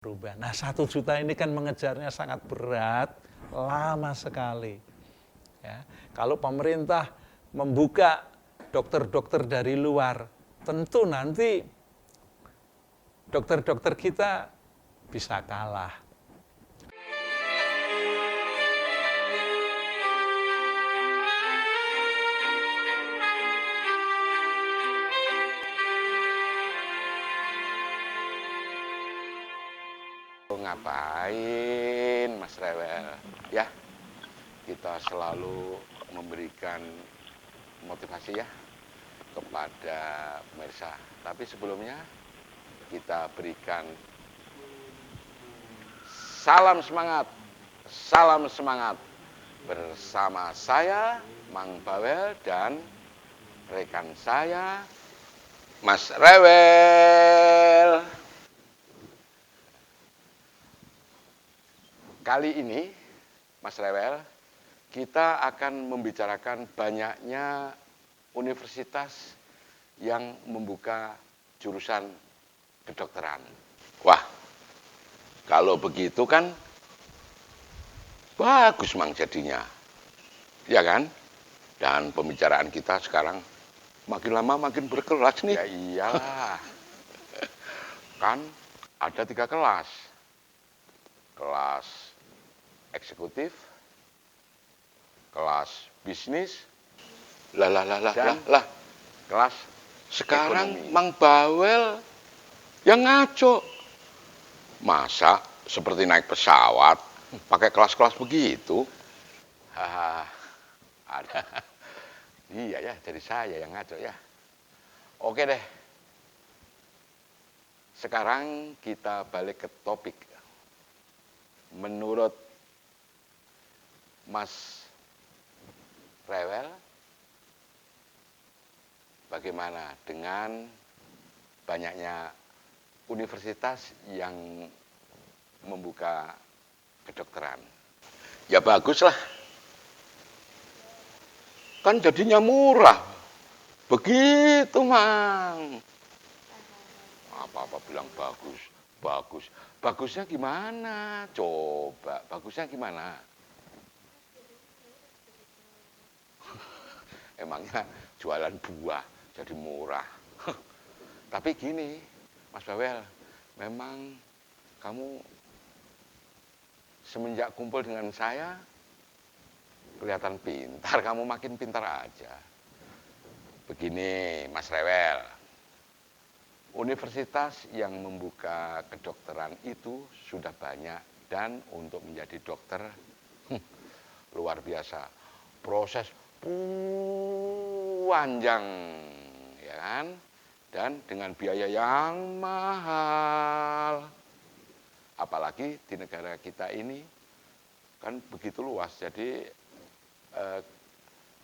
berubah. Nah, 1 juta ini kan mengejarnya sangat berat, lama sekali. Ya, kalau pemerintah membuka dokter-dokter dari luar, tentu nanti dokter-dokter kita bisa kalah. Ngapain Mas Rewel? Ya, kita selalu memberikan motivasi ya kepada pemirsa. Tapi sebelumnya kita berikan salam semangat bersama saya Mang Bawel dan rekan saya Mas Rewel. Kali ini, Mas Rewel, kita akan membicarakan banyaknya universitas yang membuka jurusan kedokteran. Wah, kalau begitu kan bagus Mang jadinya. Ya kan? Dan pembicaraan kita sekarang makin lama makin berkelas nih. Ya iyalah. Kan ada 3 kelas. Kelas eksekutif, kelas bisnis, kelas sekarang ekonomi. Mang Bawel yang ngaco. Masa seperti naik pesawat pakai kelas-kelas begitu? Ada. Iya ya, jadi saya yang ngaco ya. Oke deh. Sekarang kita balik ke topik. Menurut Mas Rewel, bagaimana dengan banyaknya universitas yang membuka kedokteran? Ya baguslah. Kan jadinya murah. Begitu, Mang. Apa-apa bilang bagus. Bagus. Bagusnya gimana? Coba, bagusnya gimana? Emangnya jualan buah jadi murah. Tapi gini, Mas Bawel, memang kamu semenjak kumpul dengan saya kelihatan pintar, kamu makin pintar aja. Begini, Mas Rewel, universitas yang membuka kedokteran itu sudah banyak dan untuk menjadi dokter luar biasa. Proses panjang, ya kan? Dan dengan biaya yang mahal. Apalagi di negara kita ini kan begitu luas, jadi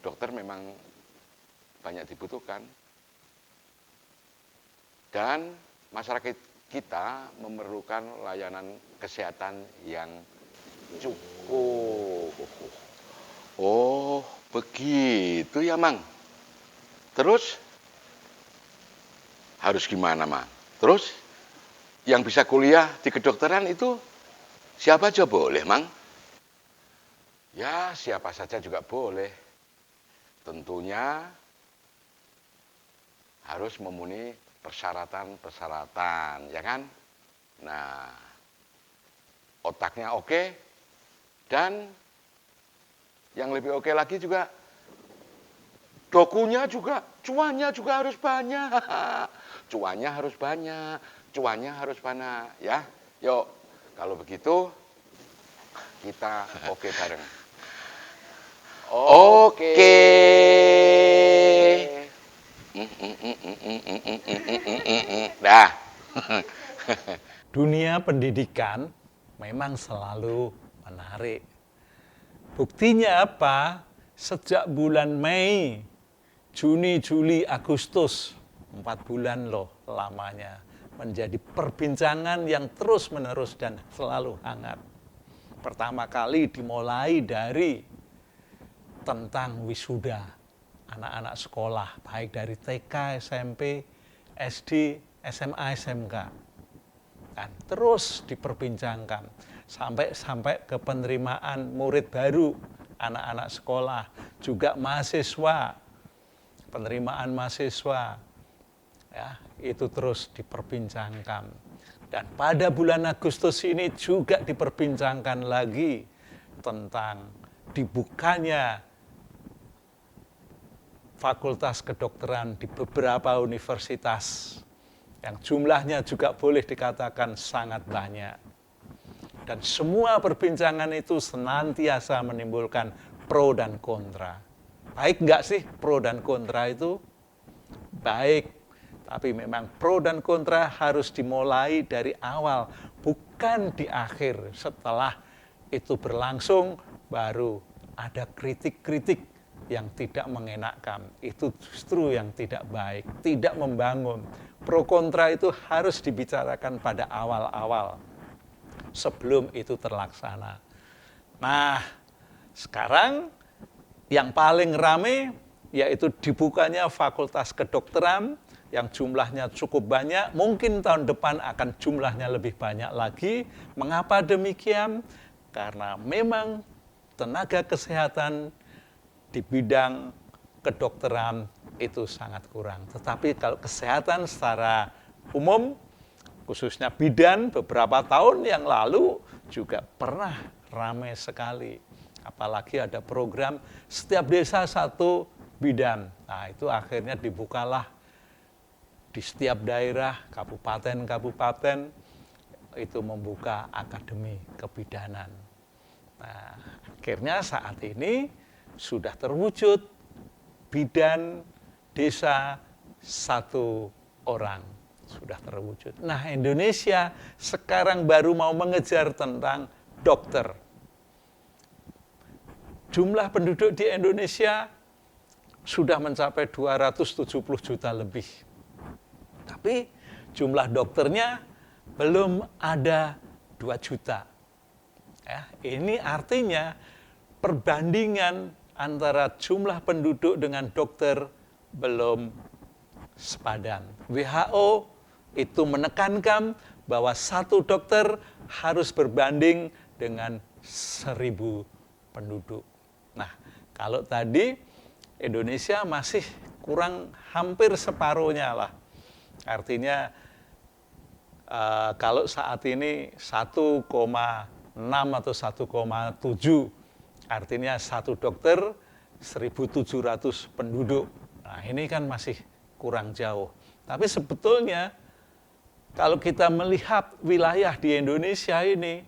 dokter memang banyak dibutuhkan. Dan masyarakat kita memerlukan layanan kesehatan yang cukup. Oh, begitu ya, Mang. Terus harus gimana, Mang? Terus yang bisa kuliah di kedokteran itu siapa aja boleh, Mang? Ya, siapa saja juga boleh. Tentunya harus memenuhi persyaratan-persyaratan, ya kan? Nah, otaknya oke, dan yang lebih oke lagi juga, dokunya juga, cuannya juga harus banyak. Cuannya harus banyak, cuannya harus banyak, ya. Yuk, kalau begitu, kita oke bareng. Oke. Dah. Dunia pendidikan memang selalu menarik. Buktinya apa? Sejak bulan Mei, Juni, Juli, Agustus, 4 bulan loh lamanya, menjadi perbincangan yang terus-menerus dan selalu hangat. Pertama kali dimulai dari tentang wisuda anak-anak sekolah, baik dari TK, SMP, SD, SMA, SMK. kan terus diperbincangkan sampai ke penerimaan murid baru, anak-anak sekolah, juga mahasiswa, penerimaan mahasiswa, ya, itu terus diperbincangkan. Dan pada bulan Agustus ini juga diperbincangkan lagi tentang dibukanya fakultas kedokteran di beberapa universitas yang jumlahnya juga boleh dikatakan sangat banyak. Dan semua perbincangan itu senantiasa menimbulkan pro dan kontra. Baik enggak sih pro dan kontra itu? Baik, tapi memang pro dan kontra harus dimulai dari awal, bukan di akhir. Setelah itu berlangsung, baru ada kritik-kritik yang tidak mengenakkan. Itu justru yang tidak baik, tidak membangun. Pro kontra itu harus dibicarakan pada awal-awal, sebelum itu terlaksana. Nah, sekarang yang paling rame yaitu dibukanya fakultas kedokteran yang jumlahnya cukup banyak, mungkin tahun depan akan jumlahnya lebih banyak lagi. Mengapa demikian? Karena memang tenaga kesehatan di bidang kedokteran itu sangat kurang. Tetapi kalau kesehatan secara umum, khususnya bidan, beberapa tahun yang lalu juga pernah ramai sekali. Apalagi ada program setiap desa satu bidan. Nah, itu akhirnya dibukalah di setiap daerah, kabupaten-kabupaten, itu membuka akademi kebidanan. Nah, akhirnya saat ini sudah terwujud bidan desa satu orang. Sudah terwujud. Nah, Indonesia sekarang baru mau mengejar tentang dokter. Jumlah penduduk di Indonesia sudah mencapai 270 juta lebih. Tapi jumlah dokternya belum ada 2 juta. Ya, ini artinya perbandingan antara jumlah penduduk dengan dokter belum sepadan. WHO itu menekankan bahwa satu dokter harus berbanding dengan 1.000 penduduk. Nah, kalau tadi Indonesia masih kurang hampir separuhnya lah. Artinya kalau saat ini 1,6 atau 1,7, artinya satu dokter 1.700 penduduk. Nah, ini kan masih kurang jauh. Tapi sebetulnya kalau kita melihat wilayah di Indonesia ini,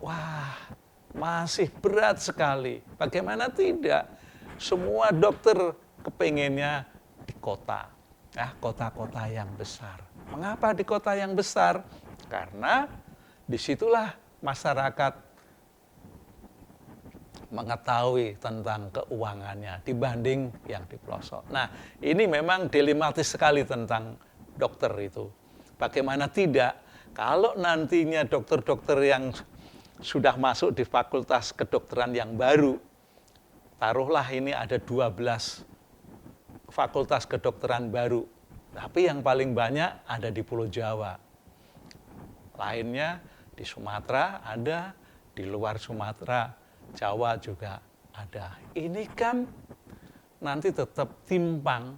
wah, masih berat sekali. Bagaimana tidak? Semua dokter kepengennya di kota, ya, kota-kota yang besar. Mengapa di kota yang besar? Karena disitulah masyarakat mengetahui tentang keuangannya dibanding yang di pelosok. Nah, ini memang dilematis sekali tentang dokter itu. Bagaimana tidak, kalau nantinya dokter-dokter yang sudah masuk di fakultas kedokteran yang baru, taruhlah ini ada 12 fakultas kedokteran baru, tapi yang paling banyak ada di Pulau Jawa. Lainnya di Sumatera ada, di luar Sumatera, Jawa juga ada. Ini kan nanti tetap timpang.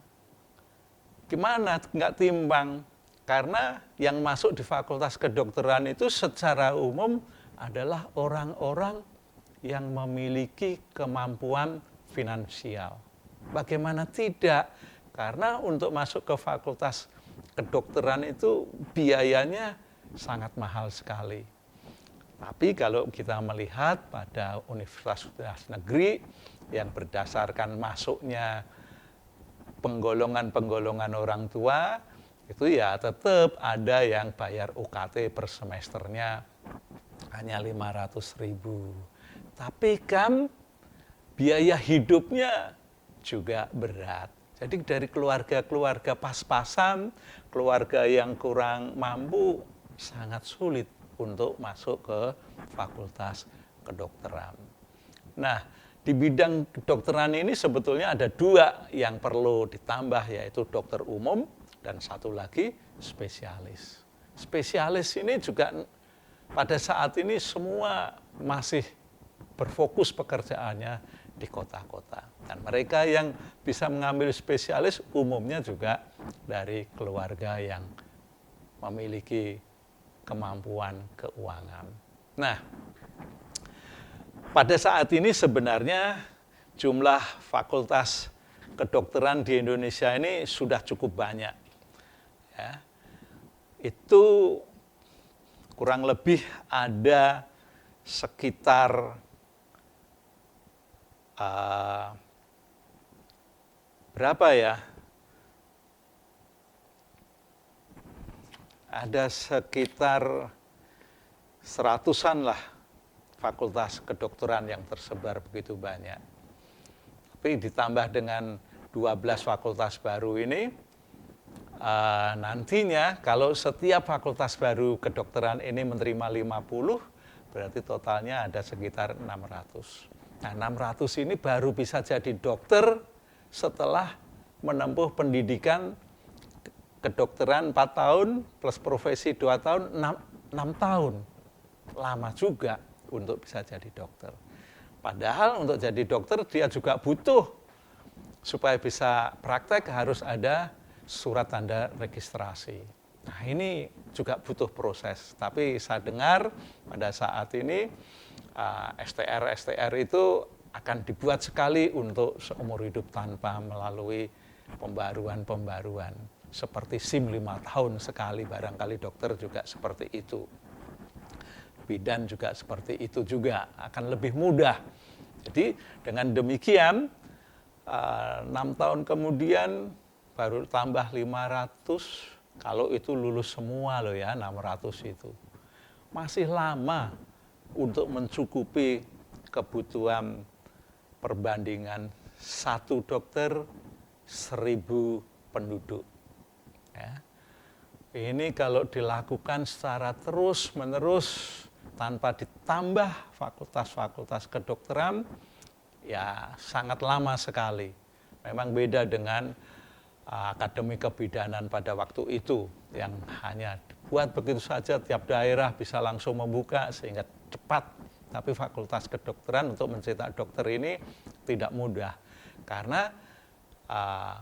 Gimana nggak timpang? Karena yang masuk di fakultas kedokteran itu secara umum adalah orang-orang yang memiliki kemampuan finansial. Bagaimana tidak? Karena untuk masuk ke fakultas kedokteran itu biayanya sangat mahal sekali. Tapi kalau kita melihat pada universitas negeri yang berdasarkan masuknya penggolongan-penggolongan orang tua, itu ya tetap ada yang bayar UKT per semesternya hanya 500.000. Tapi kan biaya hidupnya juga berat. Jadi dari keluarga-keluarga pas-pasan, keluarga yang kurang mampu, sangat sulit untuk masuk ke fakultas kedokteran. Nah, di bidang kedokteran ini sebetulnya ada 2 yang perlu ditambah, yaitu dokter umum dan satu lagi spesialis. spesialis ini juga pada saat ini semua masih berfokus pekerjaannya di kota-kota. Dan mereka yang bisa mengambil spesialis umumnya juga dari keluarga yang memiliki kemampuan keuangan. Nah, pada saat ini sebenarnya jumlah fakultas kedokteran di Indonesia ini sudah cukup banyak. Ya. Itu kurang lebih ada sekitar berapa ya? Ada sekitar 100-an lah fakultas kedokteran yang tersebar begitu banyak. Tapi ditambah dengan 12 fakultas baru ini, nantinya kalau setiap fakultas baru kedokteran ini menerima 50, berarti totalnya ada sekitar 600. Nah, 600 ini baru bisa jadi dokter setelah menempuh pendidikan kedokteran 4 tahun plus profesi 2 tahun, 6 tahun. Lama juga untuk bisa jadi dokter. Padahal untuk jadi dokter dia juga butuh, supaya bisa praktek harus ada surat tanda registrasi. Nah, ini juga butuh proses. Tapi saya dengar pada saat ini STR itu akan dibuat sekali untuk seumur hidup tanpa melalui pembaruan-pembaruan. Seperti SIM 5 tahun sekali, barangkali dokter juga seperti itu. Bidan juga seperti itu juga, akan lebih mudah. Jadi dengan demikian, 6 tahun kemudian baru tambah 500, kalau itu lulus semua loh ya, 600 itu. Masih lama untuk mencukupi kebutuhan perbandingan 1 dokter 1000 penduduk. Ya. Ini kalau dilakukan secara terus-menerus tanpa ditambah fakultas-fakultas kedokteran, ya sangat lama sekali. Memang beda dengan akademi kebidanan pada waktu itu, yang hanya dibuat begitu saja, tiap daerah bisa langsung membuka sehingga cepat. Tapi fakultas kedokteran untuk mencetak dokter ini tidak mudah, karena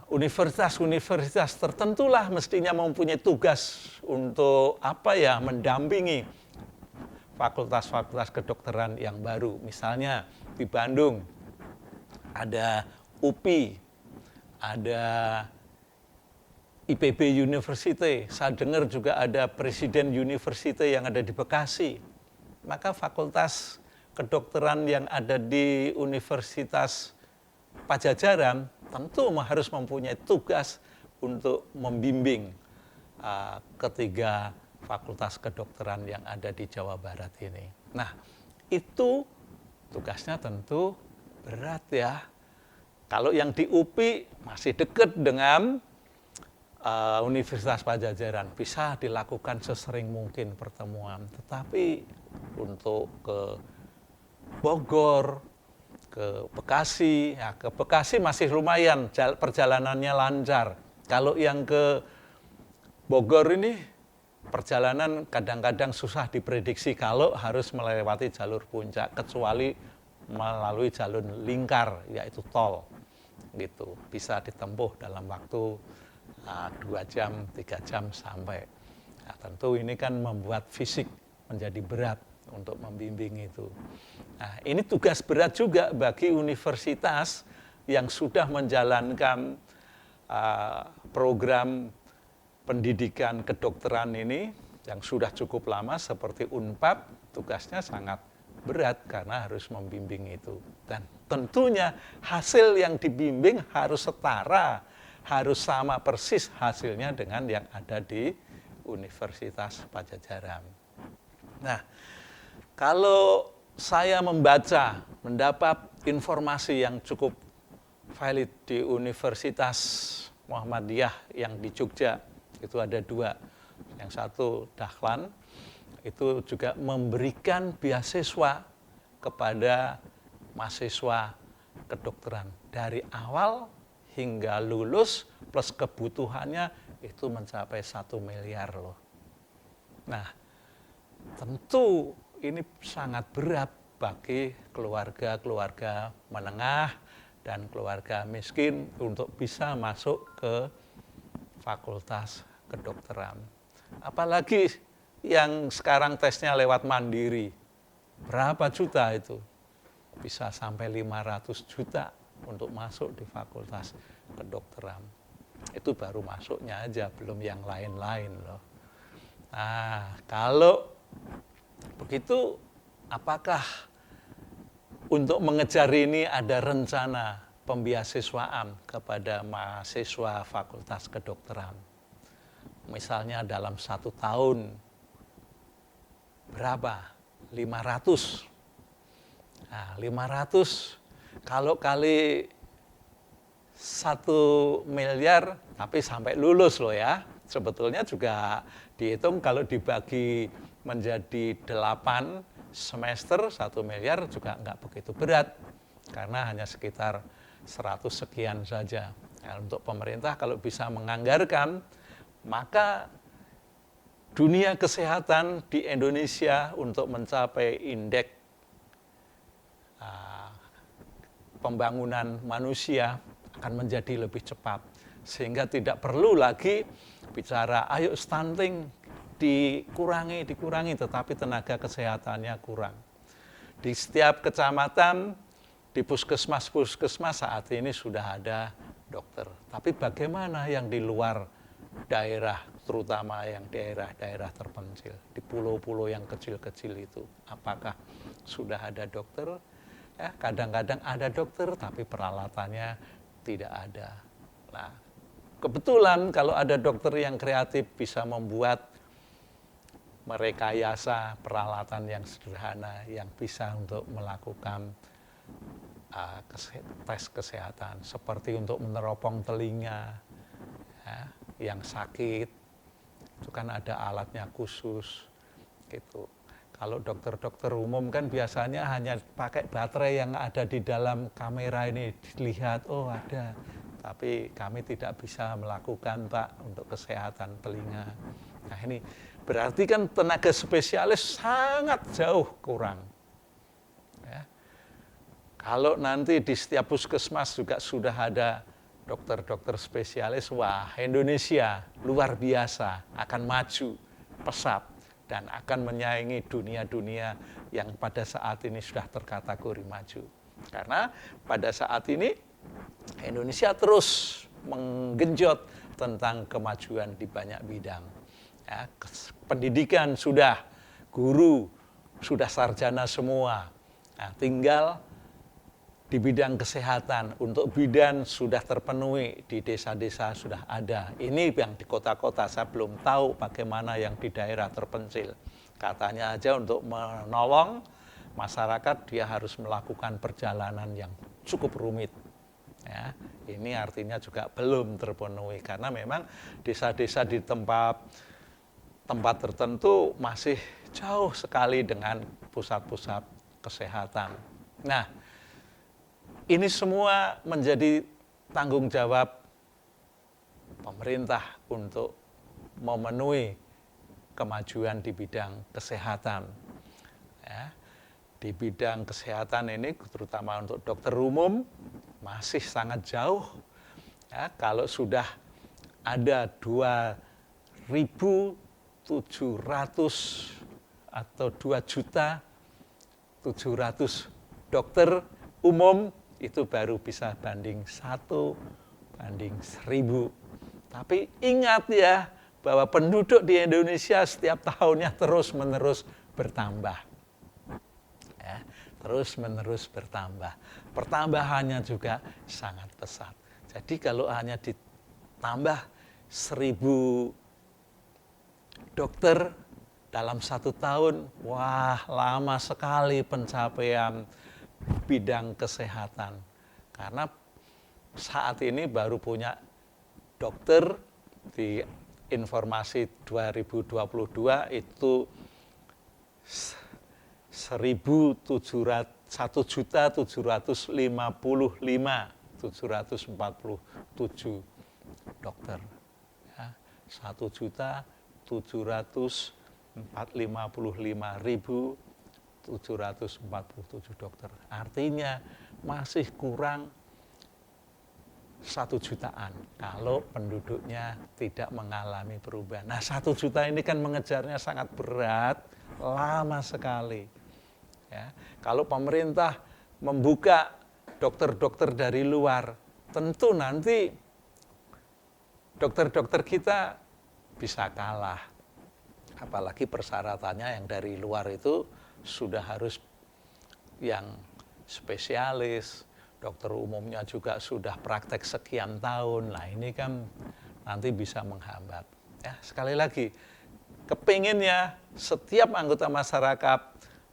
universitas-universitas tertentulah mestinya mempunyai tugas untuk mendampingi fakultas-fakultas kedokteran yang baru. Misalnya di Bandung ada UPI, ada IPB University, saya dengar juga ada Presiden University yang ada di Bekasi. Maka fakultas kedokteran yang ada di Universitas Pajajaran tentu harus mempunyai tugas untuk membimbing ketiga fakultas kedokteran yang ada di Jawa Barat ini. Nah, itu tugasnya tentu berat ya. Kalau yang di UPI masih dekat dengan Universitas Pajajaran, bisa dilakukan sesering mungkin pertemuan. Tetapi untuk ke Bogor, ke Bekasi, ya ke Bekasi masih lumayan perjalanannya lancar. Kalau yang ke Bogor ini perjalanan kadang-kadang susah diprediksi kalau harus melewati jalur puncak, kecuali melalui jalur lingkar, yaitu tol. Gitu, bisa ditempuh dalam waktu 2 jam, 3 jam sampai. Nah, tentu ini kan membuat fisik menjadi berat untuk membimbing itu. Nah, ini tugas berat juga bagi universitas yang sudah menjalankan program pendidikan kedokteran ini yang sudah cukup lama seperti Unpad, tugasnya sangat berat karena harus membimbing itu. Dan tentunya hasil yang dibimbing harus setara, harus sama persis hasilnya dengan yang ada di Universitas Pajajaran. Nah, kalau saya membaca, mendapat informasi yang cukup valid di Universitas Muhammadiyah yang di Jogja, itu ada 2. Yang satu Dahlan, itu juga memberikan beasiswa kepada mahasiswa kedokteran. Dari awal hingga lulus plus kebutuhannya itu mencapai 1 miliar loh. Nah, tentu ini sangat berat bagi keluarga-keluarga menengah dan keluarga miskin untuk bisa masuk ke fakultas kedokteran. Apalagi yang sekarang tesnya lewat mandiri. Berapa juta itu? Bisa sampai 500 juta untuk masuk di fakultas kedokteran. Itu baru masuknya aja, belum yang lain-lain loh. Nah, kalau begitu, apakah untuk mengejar ini ada rencana pembiasiswaan kepada mahasiswa fakultas kedokteran? Misalnya dalam 1 tahun, berapa? 500. Nah, 500 kalau kali 1 miliar, tapi sampai lulus loh ya. Sebetulnya juga dihitung kalau dibagi menjadi 8 semester 1 miliar juga nggak begitu berat. Karena hanya sekitar 100 sekian saja. Nah, untuk pemerintah kalau bisa menganggarkan, maka dunia kesehatan di Indonesia untuk mencapai indeks pembangunan manusia akan menjadi lebih cepat. Sehingga tidak perlu lagi bicara, ayo stunting dikurangi, tetapi tenaga kesehatannya kurang. Di setiap kecamatan, di puskesmas saat ini sudah ada dokter. Tapi bagaimana yang di luar daerah, terutama yang daerah-daerah terpencil, di pulau-pulau yang kecil-kecil itu, apakah sudah ada dokter? Ya, kadang-kadang ada dokter, tapi peralatannya tidak ada. Nah, kebetulan kalau ada dokter yang kreatif bisa membuat merekayasa peralatan yang sederhana yang bisa untuk melakukan tes kesehatan, seperti untuk meneropong telinga ya, yang sakit, itu kan ada alatnya khusus gitu. Kalau dokter-dokter umum kan biasanya hanya pakai baterai yang ada di dalam kamera ini, dilihat, oh ada, tapi kami tidak bisa melakukan Pak untuk kesehatan telinga. Nah ini berarti kan tenaga spesialis sangat jauh kurang. Ya. Kalau nanti di setiap puskesmas juga sudah ada dokter-dokter spesialis, wah Indonesia luar biasa, akan maju pesat dan akan menyaingi dunia-dunia yang pada saat ini sudah terkategori maju. Karena pada saat ini Indonesia terus menggenjot tentang kemajuan di banyak bidang. Ya, pendidikan sudah, guru sudah sarjana semua. Nah, tinggal di bidang kesehatan, untuk bidan sudah terpenuhi, di desa-desa sudah ada. Ini yang di kota-kota, saya belum tahu bagaimana yang di daerah terpencil. Katanya aja untuk menolong masyarakat, dia harus melakukan perjalanan yang cukup rumit. Ya, ini artinya juga belum terpenuhi, karena memang desa-desa di tempat tertentu masih jauh sekali dengan pusat-pusat kesehatan. Nah, ini semua menjadi tanggung jawab pemerintah untuk memenuhi kemajuan di bidang kesehatan. Ya, di bidang kesehatan ini, terutama untuk dokter umum, masih sangat jauh. Ya, kalau sudah ada 2.700 atau 2.700.000 dokter umum, itu baru bisa banding 1:1.000. Tapi ingat ya, bahwa penduduk di Indonesia setiap tahunnya terus-menerus bertambah. Ya, terus-menerus bertambah. Pertambahannya juga sangat pesat. Jadi kalau hanya ditambah 1.000 dokter dalam 1 tahun, wah lama sekali pencapaian bidang kesehatan. Karena saat ini baru punya dokter, di informasi 2022 itu 1.747 dokter. Ya, 1.747.000 455.747 dokter. Artinya masih kurang 1 jutaan kalau penduduknya tidak mengalami perubahan. Nah, 1 juta ini kan mengejarnya sangat berat, lama sekali. Ya, kalau pemerintah membuka dokter-dokter dari luar, tentu nanti dokter-dokter kita bisa kalah. Apalagi persyaratannya yang dari luar itu sudah harus yang spesialis, dokter umumnya juga sudah praktek sekian tahun. Nah, ini kan nanti bisa menghambat. Ya, sekali lagi, kepinginnya setiap anggota masyarakat,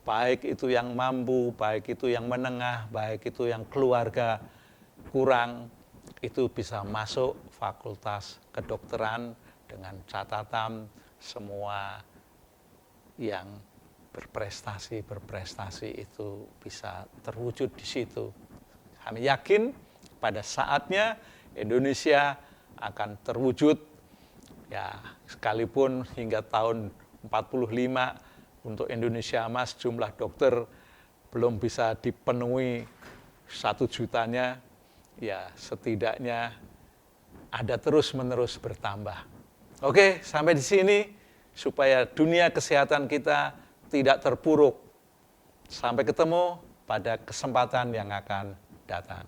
baik itu yang mampu, baik itu yang menengah, baik itu yang keluarga kurang, itu bisa masuk fakultas kedokteran dengan catatan semua yang berprestasi itu bisa terwujud di situ. Kami yakin pada saatnya Indonesia akan terwujud, ya sekalipun hingga tahun 45 untuk Indonesia Emas jumlah dokter belum bisa dipenuhi 1 jutanya, ya setidaknya ada terus-menerus bertambah. Oke, sampai di sini supaya dunia kesehatan kita tidak terpuruk. Sampai ketemu pada kesempatan yang akan datang.